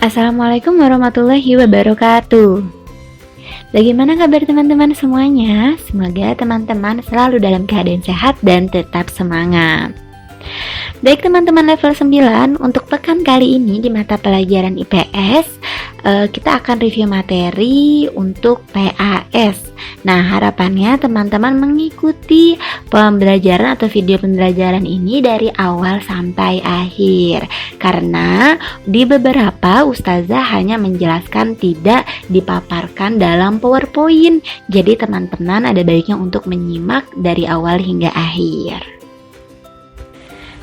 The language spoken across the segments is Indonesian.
Assalamualaikum warahmatullahi wabarakatuh. Bagaimana kabar teman-teman semuanya? Semoga teman-teman selalu dalam keadaan sehat dan tetap semangat. Baik teman-teman level 9, untuk pekan kali ini di mata pelajaran IPS kita akan review materi untuk PAS. Nah, harapannya teman-teman mengikuti pembelajaran atau video pembelajaran ini dari awal sampai akhir. Karena di beberapa ustazah hanya menjelaskan, tidak dipaparkan dalam PowerPoint. Jadi teman-teman ada baiknya untuk menyimak dari awal hingga akhir.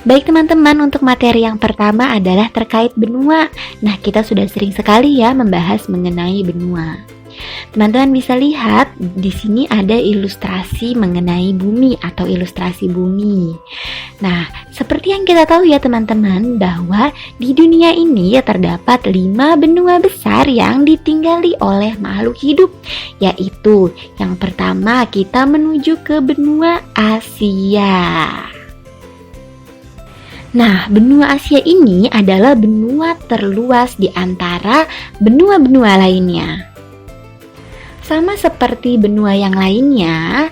Baik teman-teman, untuk materi yang pertama adalah terkait benua. Nah, kita sudah sering sekali ya membahas mengenai benua. Teman-teman bisa lihat di sini ada ilustrasi mengenai bumi atau ilustrasi bumi. Nah, seperti yang kita tahu ya teman-teman, bahwa di dunia ini ya terdapat 5 benua besar yang ditinggali oleh makhluk hidup. Yaitu yang pertama kita menuju ke benua Asia. Nah, benua Asia ini adalah benua terluas di antara benua-benua lainnya. Sama seperti benua yang lainnya,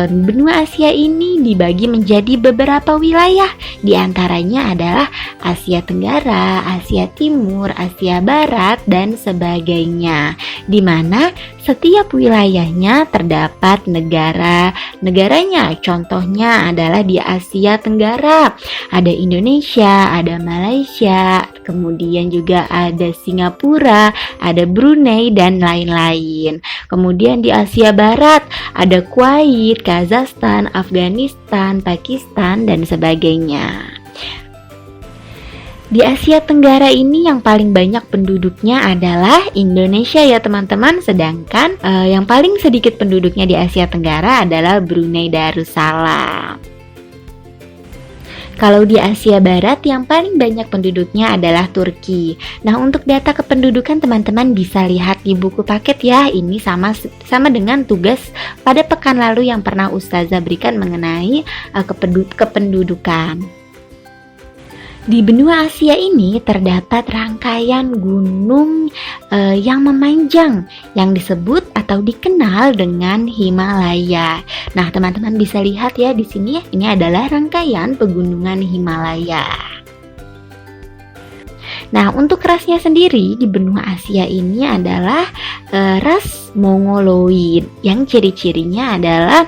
benua Asia ini dibagi menjadi beberapa wilayah. Di antaranya adalah Asia Tenggara, Asia Timur, Asia Barat, dan sebagainya. Di mana setiap wilayahnya terdapat negaranya. Contohnya adalah di Asia Tenggara, ada Indonesia, ada Malaysia, kemudian juga ada Singapura, ada Brunei, dan lain-lain. Kemudian di Asia Barat ada Kuwait, Kazakhstan, Afghanistan, Pakistan, dan sebagainya. Di Asia Tenggara ini yang paling banyak penduduknya adalah Indonesia ya teman-teman. Sedangkan yang paling sedikit penduduknya di Asia Tenggara adalah Brunei Darussalam. Kalau di Asia Barat yang paling banyak penduduknya adalah Turki. Nah, untuk data kependudukan teman-teman bisa lihat di buku paket ya. Ini sama dengan tugas pada pekan lalu yang pernah ustazah berikan mengenai kependudukan. Di benua Asia ini terdapat rangkaian gunung yang memanjang yang disebut atau dikenal dengan Himalaya. Nah, teman-teman bisa lihat ya di sini, ini adalah rangkaian pegunungan Himalaya. Nah, untuk rasnya sendiri di benua Asia ini adalah ras Mongoloid yang ciri-cirinya adalah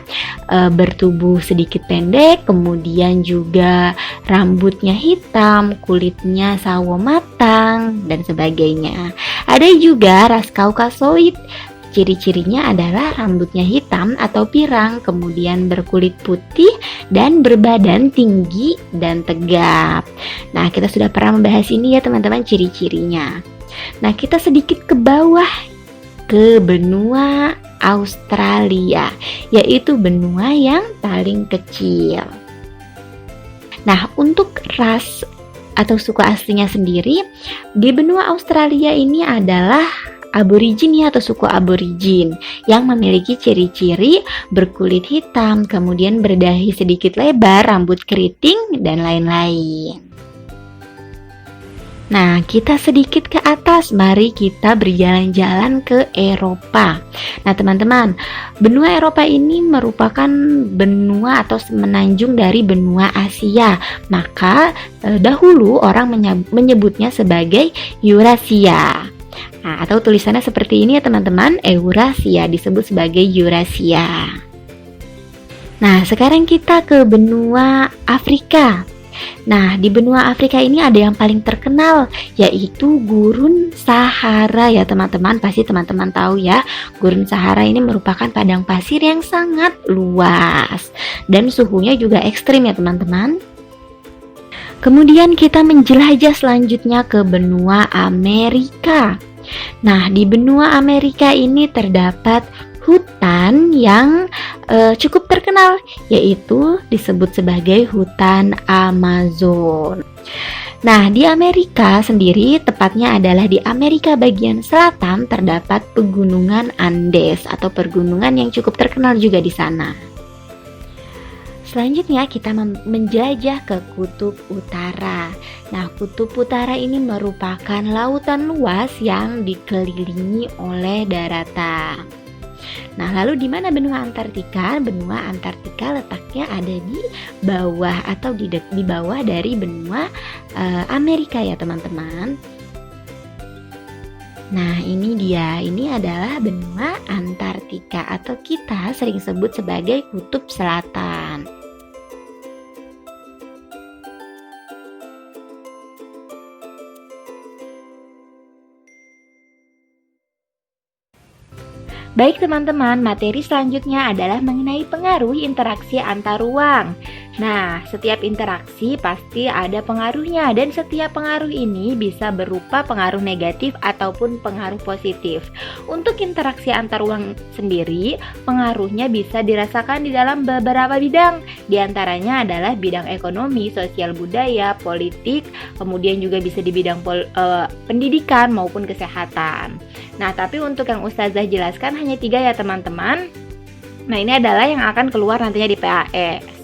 bertubuh sedikit pendek, kemudian juga rambutnya hitam, kulitnya sawo matang, dan sebagainya. Ada juga ras Kaukasoid. Ciri-cirinya adalah rambutnya hitam atau pirang, kemudian berkulit putih dan berbadan tinggi dan tegap. Nah, kita sudah pernah membahas ini ya teman-teman, ciri-cirinya. Nah, kita sedikit ke bawah ke benua Australia, yaitu benua yang paling kecil. Nah, untuk ras atau suku aslinya sendiri di benua Australia ini adalah aborigin ya, atau suku aborigin yang memiliki ciri-ciri berkulit hitam, kemudian berdahi sedikit lebar, rambut keriting, dan lain-lain. Nah, kita sedikit ke atas, mari kita berjalan-jalan ke Eropa. Nah, teman-teman, benua Eropa ini merupakan benua atau semenanjung dari benua Asia. Maka dahulu orang menyebutnya sebagai Eurasia. Nah, atau tulisannya seperti ini ya teman-teman, Eurasia, disebut sebagai Eurasia. Nah, sekarang kita ke benua Afrika. Nah, di benua Afrika ini ada yang paling terkenal, yaitu Gurun Sahara ya teman-teman. Pasti teman-teman tahu ya, Gurun Sahara ini merupakan padang pasir yang sangat luas dan suhunya juga ekstrim ya teman-teman. Kemudian kita menjelajah selanjutnya ke benua Amerika. Nah, di benua Amerika ini terdapat hutan yang cukup terkenal, yaitu disebut sebagai hutan Amazon. Nah, di Amerika sendiri, tepatnya adalah di Amerika bagian selatan, terdapat pegunungan Andes atau pegunungan yang cukup terkenal juga di sana. Selanjutnya kita menjajah ke kutub utara. Nah, kutub utara ini merupakan lautan luas yang dikelilingi oleh daratan. Nah, lalu di mana benua Antartika? Benua Antartika letaknya ada di bawah atau di bawah dari benua Amerika ya teman-teman. Nah, ini dia. Ini adalah benua Antartika atau kita sering sebut sebagai kutub selatan. Baik teman-teman, materi selanjutnya adalah mengenai pengaruh interaksi antar ruang. Nah, setiap interaksi pasti ada pengaruhnya dan setiap pengaruh ini bisa berupa pengaruh negatif ataupun pengaruh positif. Untuk interaksi antar ruang sendiri, pengaruhnya bisa dirasakan di dalam beberapa bidang. Di antaranya adalah bidang ekonomi, sosial budaya, politik, kemudian juga bisa di bidang pendidikan maupun kesehatan. Nah, tapi untuk yang Ustazah jelaskan hanya 3 ya teman-teman. Nah, ini adalah yang akan keluar nantinya di PAS.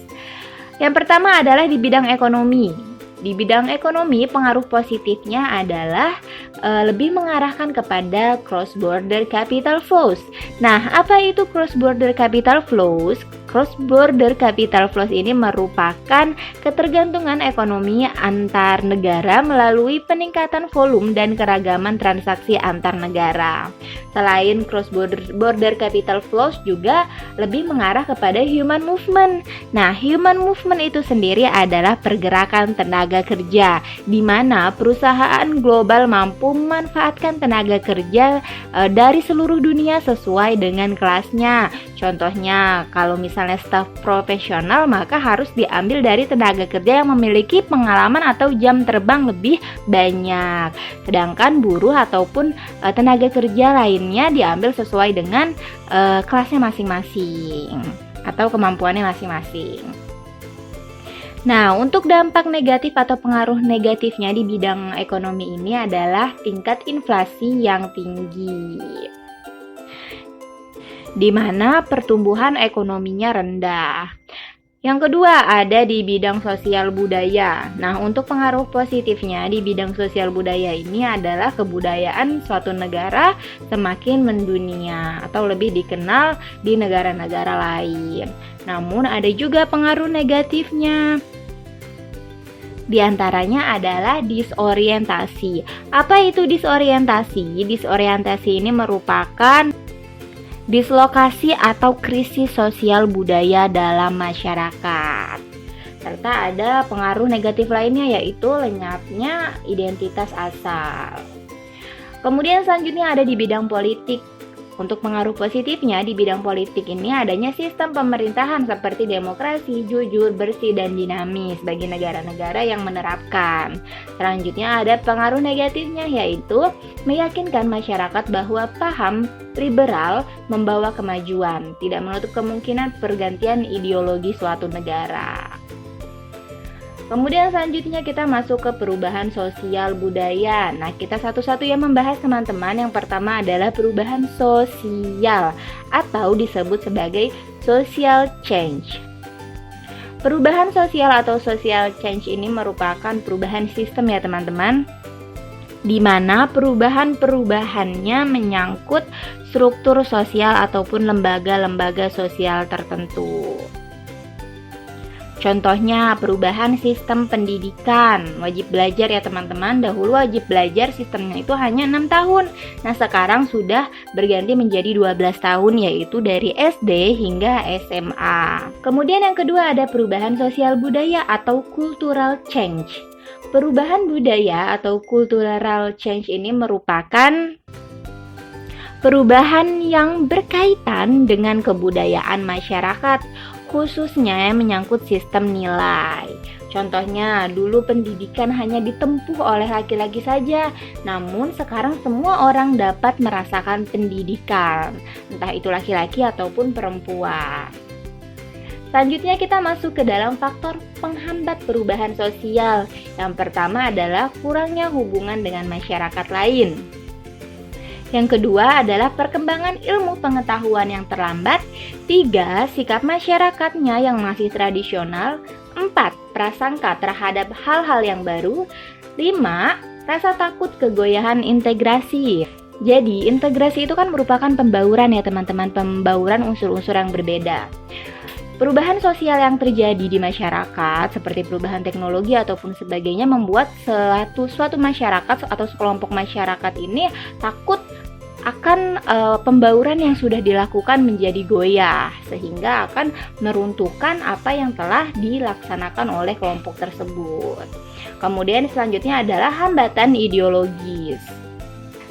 Yang pertama adalah di bidang ekonomi. Di bidang ekonomi, pengaruh positifnya adalah lebih mengarahkan kepada cross-border capital flows. Nah, apa itu cross-border capital flows? Cross-border capital flows ini merupakan ketergantungan ekonomi antar negara melalui peningkatan volume dan keragaman transaksi antar negara. Selain cross-border capital flows juga lebih mengarah kepada human movement. Nah, human movement itu sendiri adalah pergerakan tenaga kerja, di mana perusahaan global mampu memanfaatkan tenaga kerja dari seluruh dunia sesuai dengan kelasnya. Contohnya, kalau misalnya staf profesional, maka harus diambil dari tenaga kerja yang memiliki pengalaman atau jam terbang lebih banyak. Sedangkan buruh ataupun tenaga kerja lainnya diambil sesuai dengan kelasnya masing-masing atau kemampuannya masing-masing. Nah, untuk dampak negatif atau pengaruh negatifnya di bidang ekonomi ini adalah tingkat inflasi yang tinggi, di mana pertumbuhan ekonominya rendah. Yang kedua ada di bidang sosial budaya. Nah, untuk pengaruh positifnya di bidang sosial budaya ini adalah kebudayaan suatu negara semakin mendunia atau lebih dikenal di negara-negara lain. Namun ada juga pengaruh negatifnya. Di antaranya adalah disorientasi. Apa itu disorientasi? Disorientasi ini merupakan dislokasi atau krisis sosial budaya dalam masyarakat. Serta ada pengaruh negatif lainnya yaitu lenyapnya identitas asal. Kemudian selanjutnya ada di bidang politik. Untuk pengaruh positifnya di bidang politik ini adanya sistem pemerintahan seperti demokrasi, jujur, bersih, dan dinamis bagi negara-negara yang menerapkan. Selanjutnya ada pengaruh negatifnya yaitu meyakinkan masyarakat bahwa paham liberal membawa kemajuan, tidak menutup kemungkinan pergantian ideologi suatu negara. Kemudian selanjutnya kita masuk ke perubahan sosial budaya. Nah, kita satu-satu yang membahas teman-teman. Yang pertama adalah perubahan sosial atau disebut sebagai social change. Perubahan sosial atau social change ini merupakan perubahan sistem ya teman-teman, di mana perubahan-perubahannya menyangkut struktur sosial ataupun lembaga-lembaga sosial tertentu. Contohnya perubahan sistem pendidikan, wajib belajar ya teman-teman. Dahulu wajib belajar sistemnya itu hanya 6 tahun. Nah, sekarang sudah berganti menjadi 12 tahun yaitu dari SD hingga SMA. Kemudian yang kedua ada perubahan sosial budaya atau cultural change. Perubahan budaya atau cultural change ini merupakan perubahan yang berkaitan dengan kebudayaan masyarakat, khususnya yang menyangkut sistem nilai. Contohnya, dulu pendidikan hanya ditempuh oleh laki-laki saja, namun sekarang semua orang dapat merasakan pendidikan, entah itu laki-laki ataupun perempuan. Selanjutnya kita masuk ke dalam faktor penghambat perubahan sosial. Yang pertama adalah kurangnya hubungan dengan masyarakat lain. Yang kedua adalah perkembangan ilmu pengetahuan yang terlambat. 3. Sikap masyarakatnya yang masih tradisional. 4. Prasangka terhadap hal-hal yang baru. 5. Rasa takut kegoyahan integrasi. Jadi, integrasi itu kan merupakan pembauran ya teman-teman, pembauran unsur-unsur yang berbeda. Perubahan sosial yang terjadi di masyarakat seperti perubahan teknologi ataupun sebagainya membuat suatu masyarakat atau sekelompok masyarakat ini takut akan pembauran yang sudah dilakukan menjadi goyah, sehingga akan meruntuhkan apa yang telah dilaksanakan oleh kelompok tersebut. Kemudian selanjutnya adalah hambatan ideologis.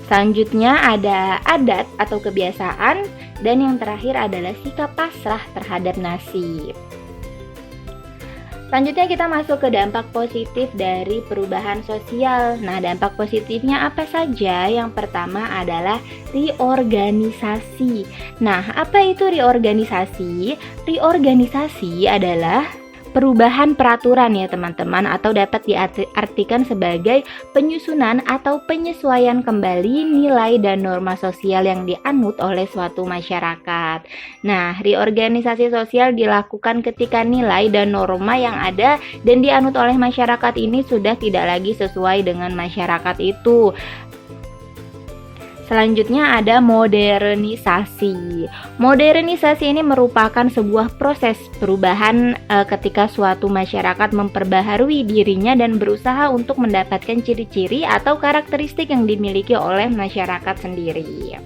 Selanjutnya ada adat atau kebiasaan, dan yang terakhir adalah sikap pasrah terhadap nasib. Selanjutnya kita masuk ke dampak positif dari perubahan sosial. Nah, dampak positifnya apa saja? Yang pertama adalah reorganisasi. Nah, apa itu reorganisasi? Reorganisasi adalah perubahan peraturan ya teman-teman, atau dapat diartikan sebagai penyusunan atau penyesuaian kembali nilai dan norma sosial yang dianut oleh suatu masyarakat. Nah, reorganisasi sosial dilakukan ketika nilai dan norma yang ada dan dianut oleh masyarakat ini sudah tidak lagi sesuai dengan masyarakat itu. Selanjutnya ada modernisasi. Modernisasi ini merupakan sebuah proses perubahan ketika suatu masyarakat memperbaharui dirinya dan berusaha untuk mendapatkan ciri-ciri atau karakteristik yang dimiliki oleh masyarakat sendiri.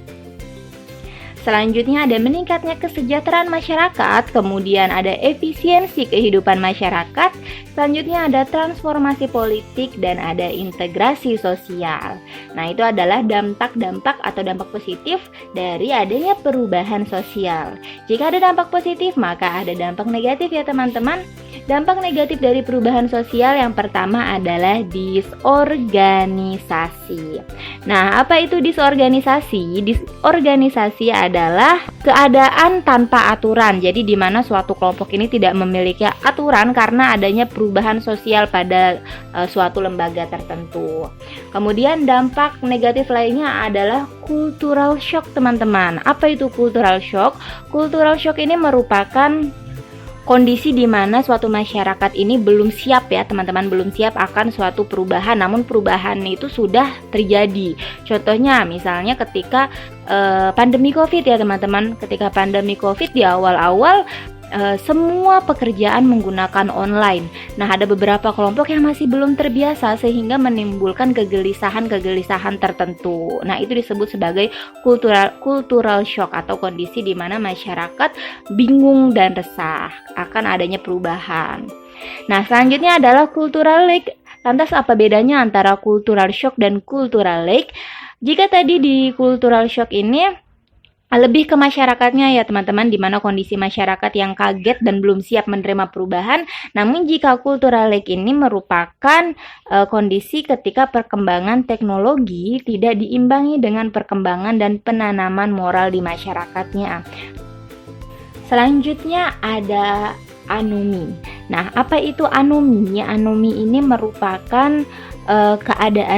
Selanjutnya ada meningkatnya kesejahteraan masyarakat, kemudian ada efisiensi kehidupan masyarakat, selanjutnya ada transformasi politik, dan ada integrasi sosial. Nah, itu adalah dampak-dampak atau dampak positif dari adanya perubahan sosial. Jika ada dampak positif, maka ada dampak negatif ya teman-teman. Dampak negatif dari perubahan sosial yang pertama adalah disorganisasi. Nah, apa itu disorganisasi? Disorganisasi adalah keadaan tanpa aturan. Jadi di mana suatu kelompok ini tidak memiliki aturan karena adanya perubahan sosial pada suatu lembaga tertentu. Kemudian dampak negatif lainnya adalah cultural shock, teman-teman. Apa itu cultural shock? Cultural shock ini merupakan kondisi di mana suatu masyarakat ini belum siap ya teman-teman, belum siap akan suatu perubahan, namun perubahan itu sudah terjadi. Contohnya misalnya ketika pandemi COVID ya teman-teman, ketika pandemi COVID di awal-awal semua pekerjaan menggunakan online. Nah, ada beberapa kelompok yang masih belum terbiasa sehingga menimbulkan kegelisahan tertentu. Nah, itu disebut sebagai cultural shock atau kondisi di mana masyarakat bingung dan resah akan adanya perubahan. Nah, selanjutnya adalah cultural lag. Lantas apa bedanya antara cultural shock dan cultural lag? Jika tadi di cultural shock ini lebih ke masyarakatnya ya teman-teman, di mana kondisi masyarakat yang kaget dan belum siap menerima perubahan. Namun jika cultural lag ini merupakan kondisi ketika perkembangan teknologi tidak diimbangi dengan perkembangan dan penanaman moral di masyarakatnya. Selanjutnya ada anomi. Nah, apa itu anomi? Anomi ini merupakan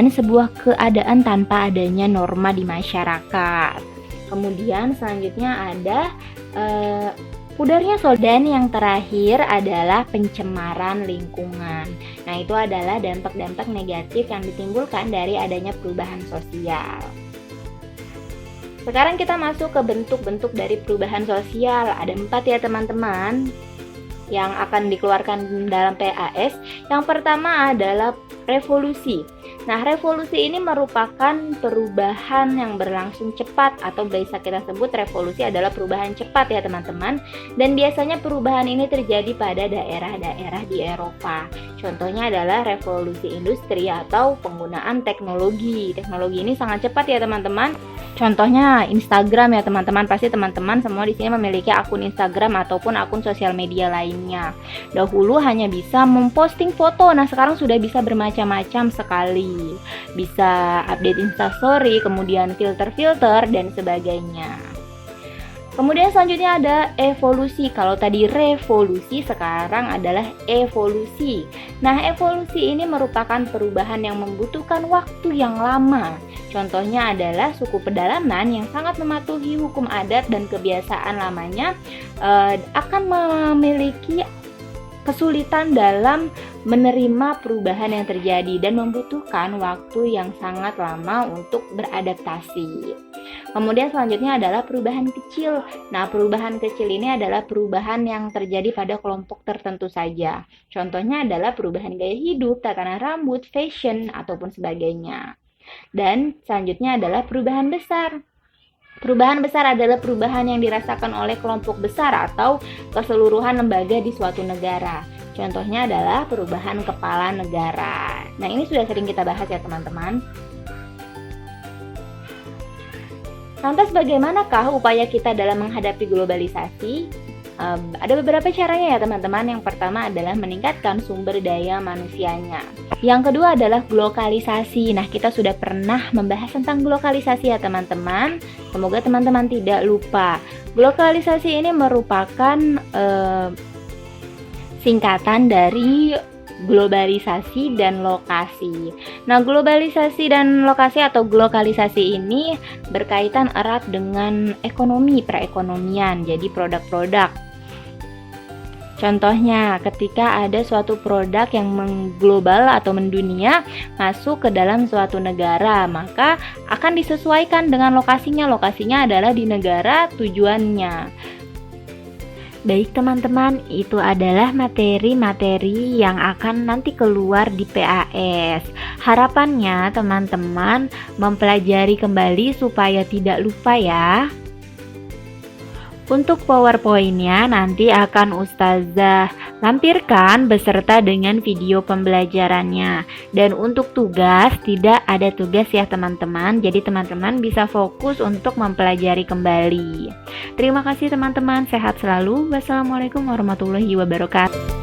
sebuah keadaan tanpa adanya norma di masyarakat. Kemudian selanjutnya ada pudarnya dan yang terakhir adalah pencemaran lingkungan. Nah, itu adalah dampak-dampak negatif yang ditimbulkan dari adanya perubahan sosial. Sekarang kita masuk ke bentuk-bentuk dari perubahan sosial. Ada 4 ya teman-teman yang akan dikeluarkan dalam PAS. Yang pertama adalah revolusi. Nah, revolusi ini merupakan perubahan yang berlangsung cepat, atau bisa kita sebut revolusi adalah perubahan cepat ya teman-teman. Dan biasanya perubahan ini terjadi pada daerah-daerah di Eropa. Contohnya adalah revolusi industri atau penggunaan teknologi. Teknologi ini sangat cepat ya teman-teman. Contohnya Instagram ya teman-teman. Pasti teman-teman semua di sini memiliki akun Instagram ataupun akun sosial media lainnya. Dahulu hanya bisa memposting foto. Nah, sekarang sudah bisa bermacam-macam sekali. Bisa update Instastory, kemudian filter-filter dan sebagainya. Kemudian selanjutnya ada evolusi. Kalau tadi revolusi, sekarang adalah evolusi. Nah, evolusi ini merupakan perubahan yang membutuhkan waktu yang lama. Contohnya adalah suku pedalaman yang sangat mematuhi hukum adat dan kebiasaan lamanya akan memiliki kesulitan dalam menerima perubahan yang terjadi dan membutuhkan waktu yang sangat lama untuk beradaptasi. Kemudian selanjutnya adalah perubahan kecil. Nah, perubahan kecil ini adalah perubahan yang terjadi pada kelompok tertentu saja. Contohnya adalah perubahan gaya hidup, tatanan rambut, fashion, ataupun sebagainya. Dan selanjutnya adalah perubahan besar. Perubahan besar adalah perubahan yang dirasakan oleh kelompok besar atau keseluruhan lembaga di suatu negara. Contohnya adalah perubahan kepala negara. Nah, ini sudah sering kita bahas ya teman-teman. Lantas bagaimanakah upaya kita dalam menghadapi globalisasi? Ada beberapa caranya ya teman-teman. Yang pertama adalah meningkatkan sumber daya manusianya. Yang kedua adalah glokalisasi. Nah, kita sudah pernah membahas tentang glokalisasi ya teman-teman. Semoga teman-teman tidak lupa. Glokalisasi ini merupakan singkatan dari globalisasi dan lokasi. Nah, globalisasi dan lokasi atau glokalisasi ini berkaitan erat dengan ekonomi, perekonomian, jadi produk-produk. Contohnya, ketika ada suatu produk yang mengglobal atau mendunia masuk ke dalam suatu negara, maka akan disesuaikan dengan lokasinya. Lokasinya adalah di negara tujuannya. Baik teman-teman, itu adalah materi-materi yang akan nanti keluar di PAS. Harapannya teman-teman mempelajari kembali supaya tidak lupa ya. Untuk PowerPoint-nya nanti akan Ustazah lampirkan beserta dengan video pembelajarannya. Dan untuk tugas, tidak ada tugas ya teman-teman. Jadi teman-teman bisa fokus untuk mempelajari kembali. Terima kasih teman-teman, sehat selalu. Wassalamualaikum warahmatullahi wabarakatuh.